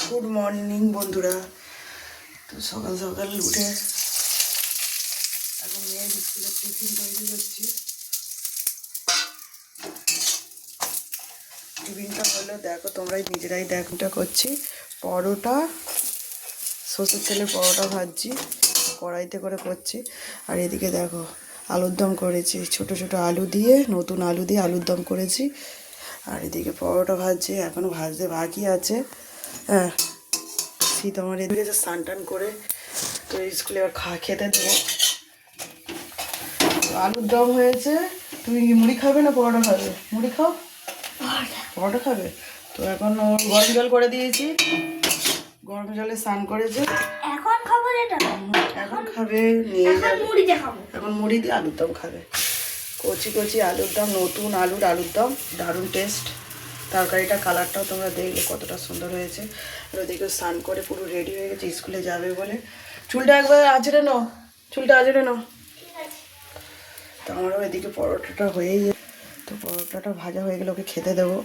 Good morning বন্ধুরা। তো সকাল সকাল উঠে এখন মেয়ের স্কুলের টিফিন তৈরি করছি। টিফিনটা হলো দেখো, তোমরাই নিজেরাই দেখটা করছি। পরোটা, সর্ষের তেলে পরোটা ভাজছি, কড়াইতে করে করছি। আর এদিকে দেখো আলুর দম করেছি, ছোট ছোট আলু দিয়ে, নতুন আলু দিয়ে আলুর দম করেছি। আর এদিকে পরোটা ভাজছি, এখনও ভাজতে বাকি আছে। হ্যাঁ, শীত আমার এদিকে স্নান টান করে তো স্কুলে এবার খেতে দেবো। আলুর দম হয়েছে। তুমি মুড়ি খাবে না পরোটা খাবে? মুড়ি খাও, পরোটা খাবে। তো এখন গরম জল করে দিয়েছি, গরম জলে স্নান করেছে। এখন খাবো যেটা এখন খাবে, নিয়ে যাবে। মুড়ি দিয়ে খাবো। এখন মুড়ি দিয়ে আলুর দম খাবে। কচি কচি আলুর দম, নতুন আলুর দম, দারুণ টেস্ট। তরকারিটা কালারটাও তোমরা দেখলে কতটা সুন্দর হয়েছে। আর ওদিকে স্নান করে পুরো রেডি হয়ে গেছে, স্কুলে যাবে বলে। চুলটা একবার আঁচড়ে নাও, চুলটা আঁচড়ে নাও। তো আমারও এদিকে পরোটাটা হয়েই, তো পরোটাটা ভাজা হয়ে গেলে ওকে খেতে দেবো।